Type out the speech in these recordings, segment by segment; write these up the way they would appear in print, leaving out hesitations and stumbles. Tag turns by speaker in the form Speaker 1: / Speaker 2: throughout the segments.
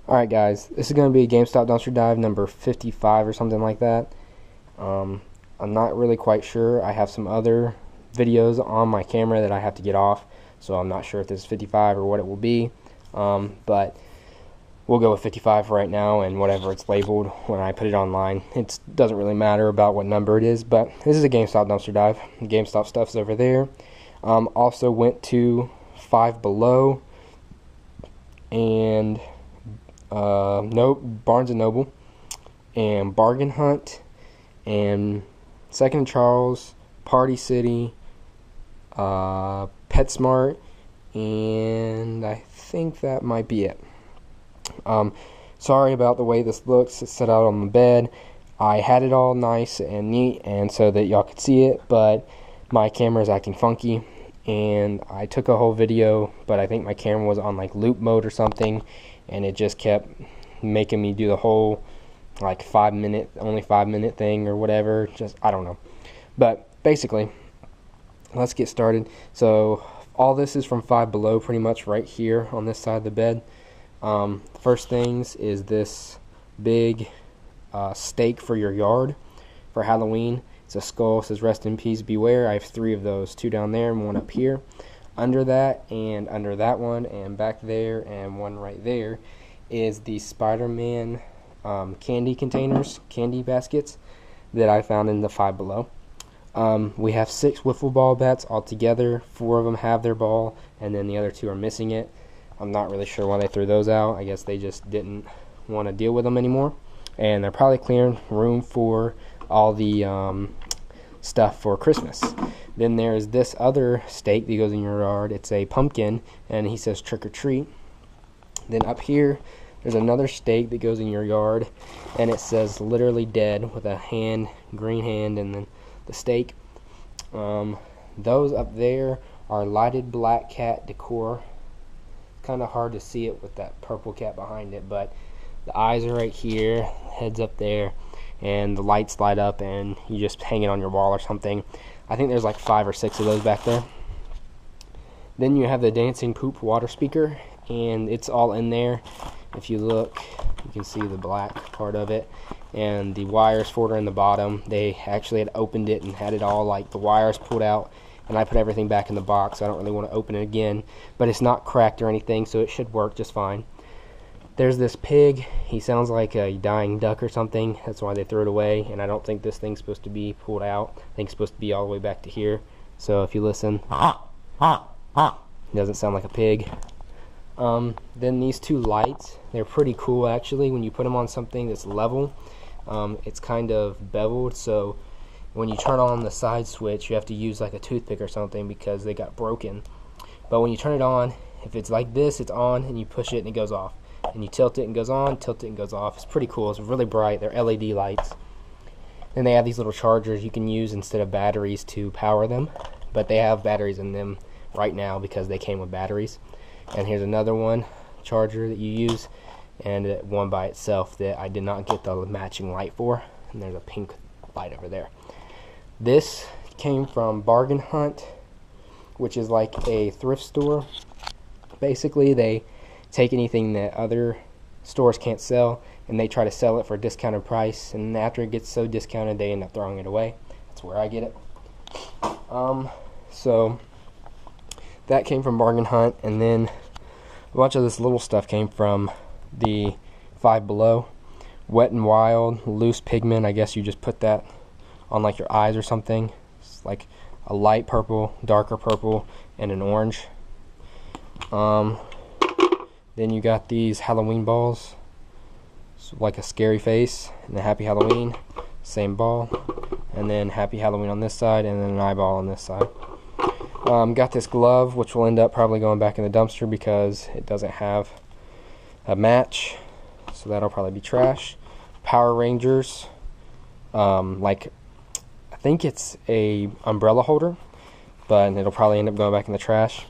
Speaker 1: Alright guys, this is going to be a GameStop dumpster dive number 55 or something like that. I'm not really quite sure. I have some other videos on my camera that I have to get off, so I'm not sure if this is 55 or what it will be. But we'll go with 55 right now, and whatever it's labeled when I put it online. It doesn't really matter about what number it is, but this is a GameStop dumpster dive. The GameStop stuff's over there. Also went to Five Below and Barnes & Noble and Bargain Hunt and Second Charles, Party City, PetSmart, and I think that might be it. Sorry about the way this looks. It's set out on the bed. I had it all nice and neat and so that y'all could see it, but my camera is acting funky, and I took a whole video, but I think my camera was on like loop mode or something, and it just kept making me do the whole like only 5 minute thing or whatever. Just, I don't know. But basically, let's get started. So all this is from Five Below, pretty much right here on this side of the bed. First things is this big stake for your yard for Halloween. It's a skull. It says "Rest in Peace, Beware." I have 3 of those, 2 down there and 1 up here. Under that and under that one and back there and 1 right there is the Spider-Man candy containers, candy baskets that I found in the Five Below. We have 6 wiffle ball bats all together. 4 of them have their ball, and then the other 2 are missing it. I'm not really sure why they threw those out. I guess they just didn't want to deal with them anymore, and they're probably clearing room for all the stuff for Christmas. Then there's this other stake that goes in your yard. It's a pumpkin, and he says trick or treat. Then up here there's another stake that goes in your yard, and it says literally dead with a hand, green hand, and then the stake. Those up there are lighted black cat decor. Kind of hard to see it with that purple cat behind it, but the eyes are right here, head's up there, and the lights light up, and you just hang it on your wall or something. I think there's like 5 or 6 of those back there. Then you have the dancing poop water speaker, and it's all in there. If you look, you can see the black part of it, and the wires for it are in the bottom. They actually had opened it and had it all like the wires pulled out, and I put everything back in the box. So I don't really want to open it again, but it's not cracked or anything, so it should work just fine. There's this pig. He sounds like a dying duck or something. That's why they threw it away, and I don't think this thing's supposed to be pulled out. I think it's supposed to be all the way back to here. So if you listen, it doesn't sound like a pig. Then these 2 lights, they're pretty cool actually. When you put them on something that's level, it's kind of beveled, so when you turn on the side switch you have to use like a toothpick or something because they got broken. But when you turn it on, if it's like this, it's on, and you push it and it goes off, and you tilt it and it goes on, tilt it and goes off. It's pretty cool. It's really bright. They're LED lights. Then they have these little chargers you can use instead of batteries to power them, but they have batteries in them right now because they came with batteries. And here's another one charger that you use, and one by itself that I did not get the matching light for, and there's a pink light over there. This came from Bargain Hunt, which is like a thrift store. Basically they take anything that other stores can't sell and they try to sell it for a discounted price, and after it gets so discounted they end up throwing it away. That's where I get it. So that came from Bargain Hunt, and then a bunch of this little stuff came from the Five Below. Wet n Wild loose pigment. I guess you just put that on like your eyes or something. It's like a light purple, darker purple, and an orange. Then you got these Halloween balls. So like a scary face and a Happy Halloween, same ball, and then Happy Halloween on this side, and then an eyeball on this side. Got this glove, which will end up probably going back in the dumpster because it doesn't have a match, so that'll probably be trash. Power Rangers, like I think it's a umbrella holder, but it'll probably end up going back in the trash.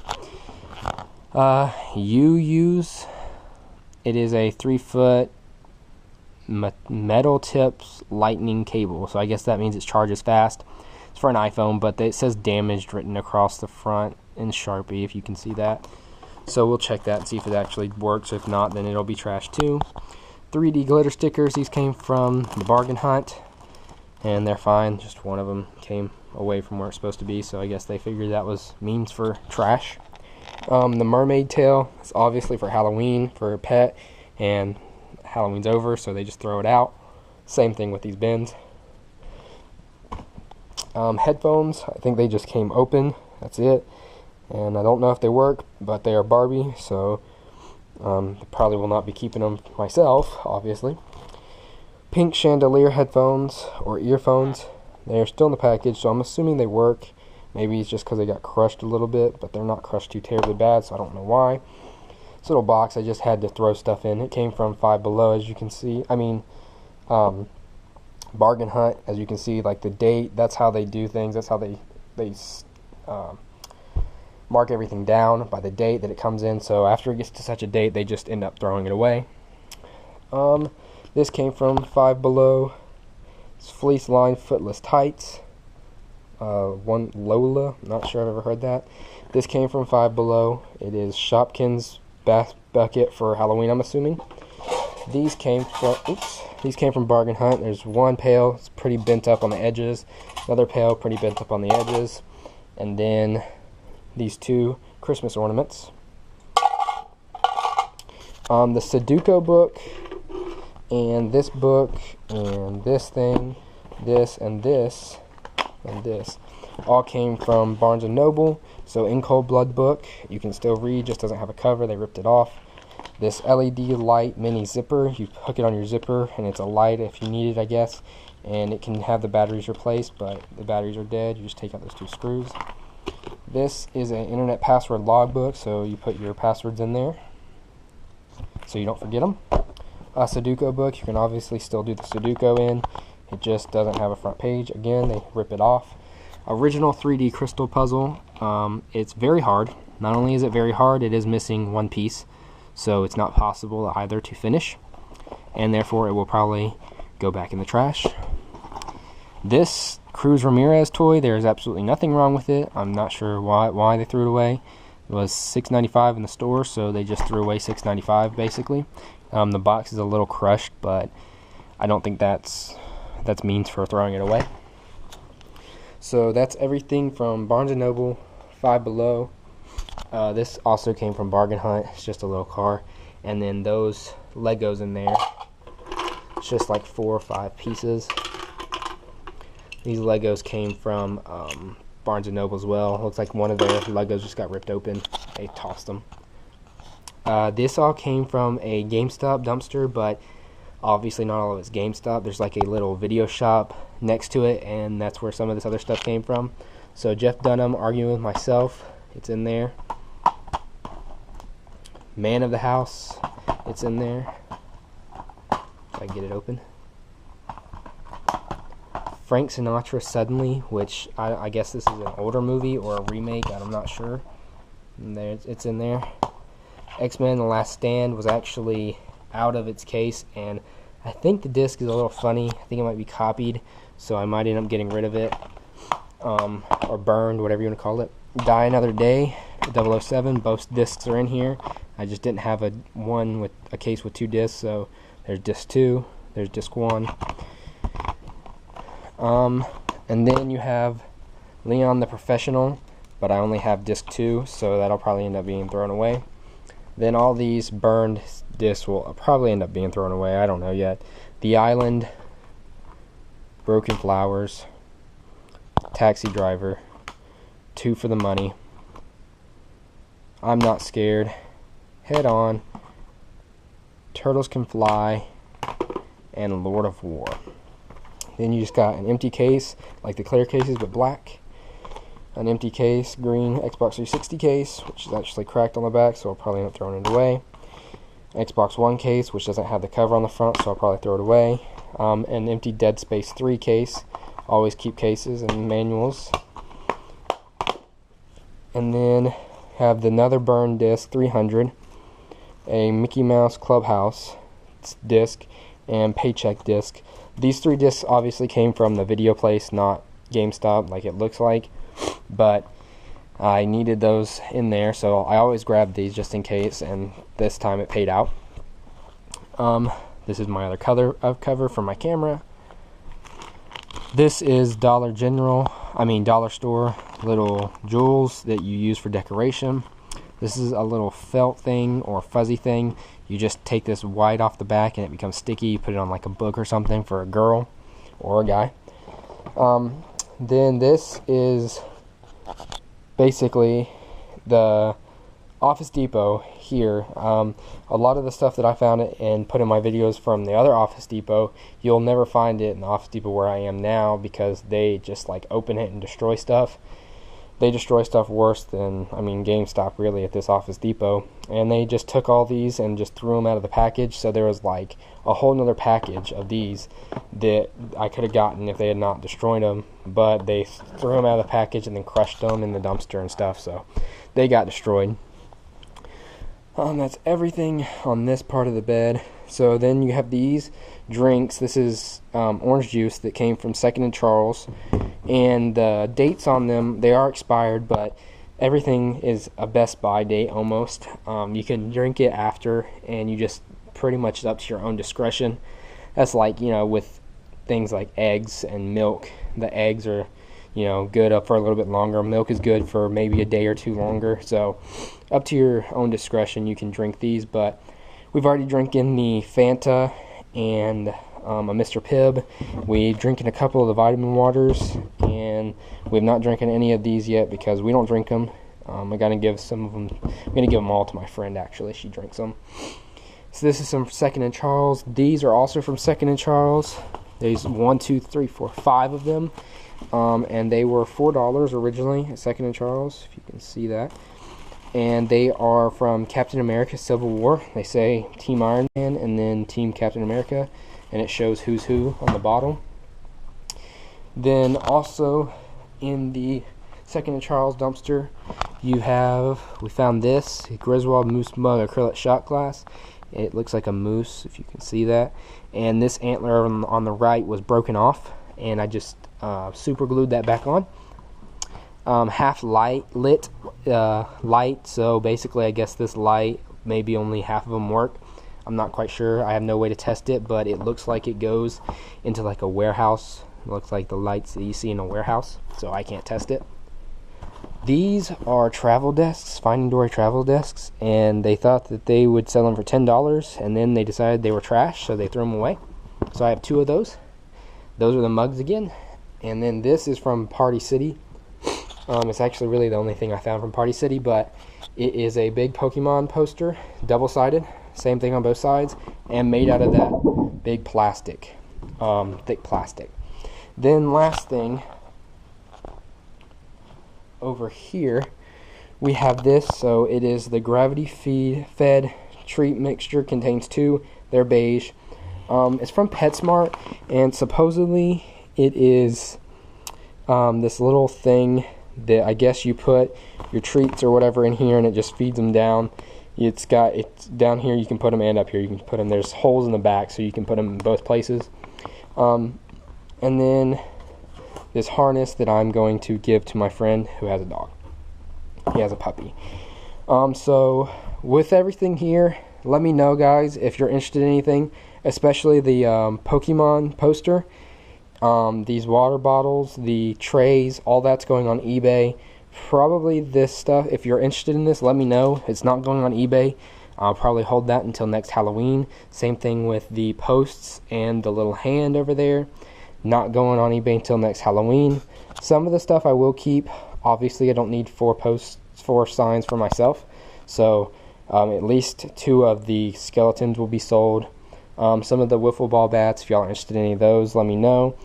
Speaker 1: It is a 3-foot metal tips lightning cable, so I guess that means it charges fast. It's for an iPhone, but it says damaged written across the front in Sharpie, if you can see that. So we'll check that and see if it actually works. If not, then it'll be trash too. 3D glitter stickers. These came from the bargain hunt, and they're fine. Just one of them came away from where it's supposed to be, so I guess they figured that was means for trash. The mermaid tail is obviously for Halloween, for a pet, and Halloween's over, so they just throw it out. Same thing with these bins. Headphones, I think they just came open. That's it. And I don't know if they work, but they are Barbie, so probably will not be keeping them myself, obviously. Pink chandelier headphones or earphones. They are still in the package, so I'm assuming they work. Maybe it's just because they got crushed a little bit, but they're not crushed too terribly bad, so I don't know why. This little box, I just had to throw stuff in. It came from Five Below, as you can see. Bargain Hunt, as you can see, like the date. That's how they do things. That's how they mark everything down by the date that it comes in. So after it gets to such a date, they just end up throwing it away. This came from Five Below. It's fleece lined footless tights. One Lola, I'm not sure I've ever heard that. This came from Five Below. It is Shopkins bath bucket for Halloween, I'm assuming. These came from Bargain Hunt. There's one pail, it's pretty bent up on the edges. Another pail, pretty bent up on the edges. And then these two Christmas ornaments. The Sudoku book, and this book, and this thing, this, and this, and this, all came from Barnes & Noble. So In Cold Blood book, you can still read, just doesn't have a cover, they ripped it off. This LED light mini zipper, you hook it on your zipper, and it's a light if you need it, I guess. And it can have the batteries replaced, but the batteries are dead. You just take out those two screws. This is an internet password logbook, so you put your passwords in there so you don't forget them. A Sudoku book, you can obviously still do the Sudoku in. It just doesn't have a front page. Again, they rip it off. Original 3D crystal puzzle. It's very hard. Not only is it very hard, it is missing one piece, so it's not possible either to finish, and therefore it will probably go back in the trash. This Cruz Ramirez toy, there's absolutely nothing wrong with it. I'm not sure why they threw it away. It was $6.95 in the store, so they just threw away $6.95 basically. The box is a little crushed, but I don't think that's means for throwing it away. So that's everything from Barnes & Noble, Five Below. This also came from Bargain Hunt. It's just a little car. And then those Legos in there, it's just like 4 or 5 pieces. These Legos came from Barnes & Noble as well. Looks like one of their Legos just got ripped open. They tossed them. This all came from a Gamestop dumpster, but obviously not all of it's Gamestop. There's like a little video shop next to it, and that's where some of this other stuff came from. So Jeff Dunham arguing with myself, it's in there. Man of the House, it's in there. If I get it open. Frank Sinatra Suddenly, which I guess this is an older movie or a remake, I'm not sure. And there, it's in there. X-Men The Last Stand was actually out of its case, and I think the disc is a little funny. I think it might be copied, so I might end up getting rid of it, or burned, whatever you want to call it. Die Another Day, 007, both discs are in here. I just didn't have a case with 2 discs, so there's disc 2, there's disc 1. And then you have Leon the Professional, but I only have disc 2, so that'll probably end up being thrown away. Then all these burned discs will probably end up being thrown away. I don't know yet. The Island, Broken Flowers, Taxi Driver, 2 for the Money, I'm Not Scared, Head On, Turtles Can Fly, and Lord of War. Then you just got an empty case, like the clear cases but black. An empty case, green Xbox 360 case, which is actually cracked on the back, so I'll probably end up throwing it away. Xbox One case, which doesn't have the cover on the front, so I'll probably throw it away. An empty Dead Space 3 case. Always keep cases and manuals. And then have another burn disc, 300. A Mickey Mouse Clubhouse disc, and Paycheck disc. These 3 discs obviously came from the video place, not GameStop, like it looks like. But I needed those in there, so I always grab these just in case, and this time it paid out. This is my other cover for my camera. This is Dollar Store little jewels that you use for decoration. This is a little felt thing or fuzzy thing. You just take this white off the back and it becomes sticky. You put it on like a book or something for a girl or a guy. Then this is basically the Office Depot here. A lot of the stuff that I found and put in my videos from the other Office Depot, you'll never find it in the Office Depot where I am now, because they just like open it and destroy stuff. They destroy stuff worse than, Gamestop really at this Office Depot. And they just took all these and just threw them out of the package. So there was like a whole nother package of these that I could have gotten if they had not destroyed them. But they threw them out of the package and then crushed them in the dumpster and stuff. So they got destroyed. That's everything on this part of the bed. So then you have these drinks. This is orange juice that came from Second and Charles, and the dates on them, they are expired, but everything is a Best Buy date almost. You can drink it after, and you just pretty much it's up to your own discretion. That's like, with things like eggs and milk. The eggs are good up for a little bit longer. Milk is good for maybe a day or two longer. So up to your own discretion, you can drink these. But we've already drinking the Fanta and a Mr. Pibb. We've drinking a couple of the vitamin waters, and we've not drinking any of these yet because we don't drink them. I'm gonna give some of them. I'm gonna give them all to my friend. Actually, she drinks them. So this is some Second and Charles. These are also from Second and Charles. There's 1, 2, 3, 4, 5 of them. And they were $4 originally at Second and Charles, if you can see that. And they are from Captain America Civil War. They say Team Iron Man and then Team Captain America, and it shows who's who on the bottom. Then also in the Second and Charles dumpster, we found this Griswold Moose Mug acrylic shot glass. It looks like a moose, if you can see that. And this antler on the right was broken off, and I just super glued that back on. Half lit, so basically I guess this light, maybe only half of them work. I'm not quite sure. I have no way to test it, but it looks like it goes into like a warehouse. It looks like the lights that you see in a warehouse, so I can't test it. These are travel desks, Finding Dory travel desks, and they thought that they would sell them for $10, and then they decided they were trash, so they threw them away. So I have 2 of those. Those are the mugs again. And then this is from Party City. It's actually really the only thing I found from Party City, but it is a big Pokemon poster, double-sided, same thing on both sides, and made out of that big plastic, thick plastic. Then last thing, over here, we have this. So it is the gravity fed treat mixture, contains 2. They're beige. It's from PetSmart, and supposedly it is this little thing that I guess you put your treats or whatever in here, and it just feeds them down. It's down here you can put them, and up here you can put them. There's holes in the back, so you can put them in both places. And then this harness that I'm going to give to my friend who has a dog. He has a puppy. So with everything here, let me know, guys, if you're interested in anything, especially the Pokemon poster. These water bottles, the trays, all that's going on eBay. Probably this stuff, if you're interested in this, let me know. It's not going on eBay. I'll probably hold that until next Halloween. Same thing with the posts and the little hand over there. Not going on eBay until next Halloween. Some of the stuff I will keep. Obviously, I don't need 4 signs for myself. So at least 2 of the skeletons will be sold. Some of the wiffle ball bats, if y'all are interested in any of those, let me know.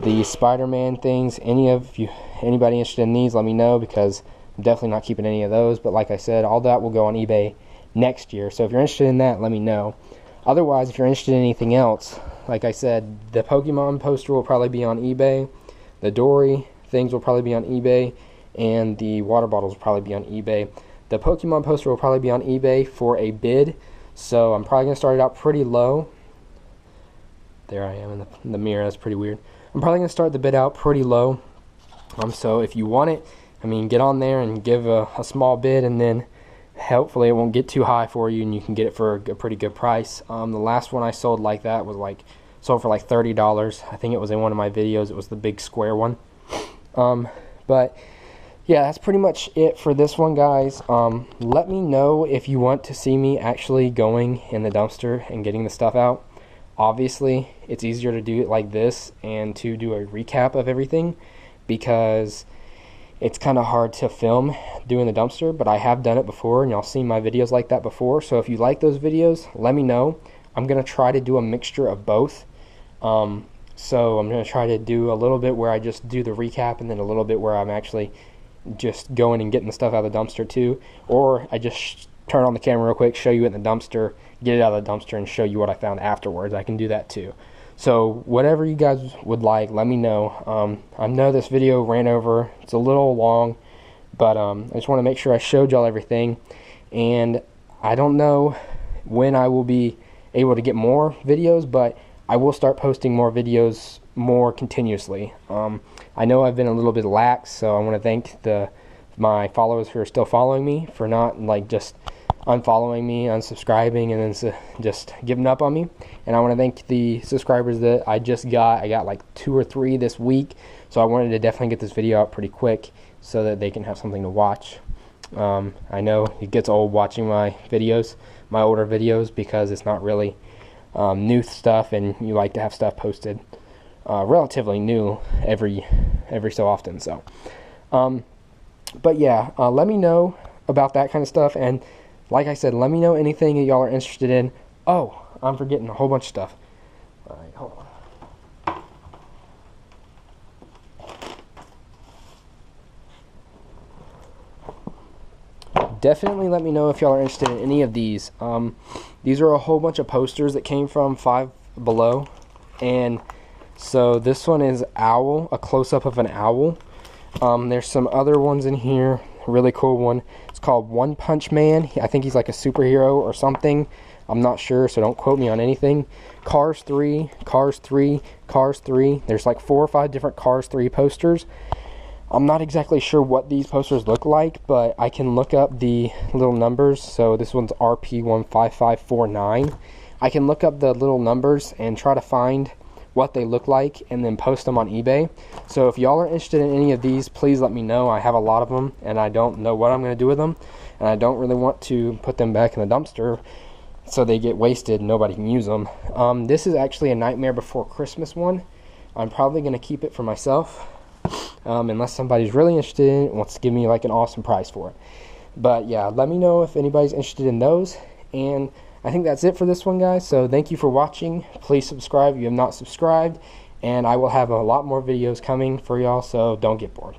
Speaker 1: The Spider-Man things, anybody interested in these, let me know, because I'm definitely not keeping any of those. But like I said, all that will go on eBay next year. So if you're interested in that, let me know. Otherwise, if you're interested in anything else, like I said, the Pokemon poster will probably be on eBay. The Dory things will probably be on eBay. And the water bottles will probably be on eBay. The Pokemon poster will probably be on eBay for a bid. So I'm probably going to start it out pretty low. There I am in the mirror. That's pretty weird. I'm probably going to start the bid out pretty low. So if you want it, I mean, get on there and give a small bid, and then hopefully it won't get too high for you and you can get it for a pretty good price. The last one I sold like that was sold for like $30. I think it was in one of my videos. It was the big square one. But yeah, that's pretty much it for this one, guys. Let me know if you want to see me actually going in the dumpster and getting the stuff out. Obviously, it's easier to do it like this and to do a recap of everything, because it's kind of hard to film doing the dumpster, but I have done it before and y'all seen my videos like that before. So if you like those videos, let me know. I'm going to try to do a mixture of both. So I'm going to try to do a little bit where I just do the recap, and then a little bit where I'm actually just going and getting the stuff out of the dumpster too. Or I just turn on the camera real quick, show you it in the dumpster, get it out of the dumpster, and show you what I found afterwards. I can do that too. So whatever you guys would like, let me know. I know this video ran over. It's a little long, but I just want to make sure I showed y'all everything. And I don't know when I will be able to get more videos, but I will start posting more videos more continuously. I know I've been a little bit lax, so I want to thank my followers who are still following me for not just unfollowing me, unsubscribing, and then just giving up on me. And I want to thank the subscribers that I just got. I got like 2 or 3 this week, so I wanted to definitely get this video out pretty quick so that they can have something to watch. I know it gets old watching my videos, my older videos, because it's not really new stuff, and you like to have stuff posted relatively new every so often. So but yeah, let me know about that kind of stuff, and like I said, let me know anything that y'all are interested in. Oh, I'm forgetting a whole bunch of stuff. All right, hold on. Definitely let me know if y'all are interested in any of these. These are a whole bunch of posters that came from Five Below, and so this one is owl, a close-up of an owl. There's some other ones in here. Really cool one. It's called One Punch Man. I think he's like a superhero or something. I'm not sure, so don't quote me on anything. Cars 3, Cars 3, Cars 3. There's like 4 or 5 different Cars 3 posters. I'm not exactly sure what these posters look like, but I can look up the little numbers. So this one's RP15549. I can look up the little numbers and try to find what they look like and then post them on eBay. So if y'all are interested in any of these, please let me know. I have a lot of them and I don't know what I'm going to do with them, and I don't really want to put them back in the dumpster so they get wasted and nobody can use them. This is actually a Nightmare Before Christmas one. I'm probably going to keep it for myself, unless somebody's really interested in it and wants to give me like an awesome price for it. But yeah, let me know if anybody's interested in those. And I think that's it for this one, guys. So thank you for watching. Please subscribe if you have not subscribed, and I will have a lot more videos coming for y'all, so don't get bored.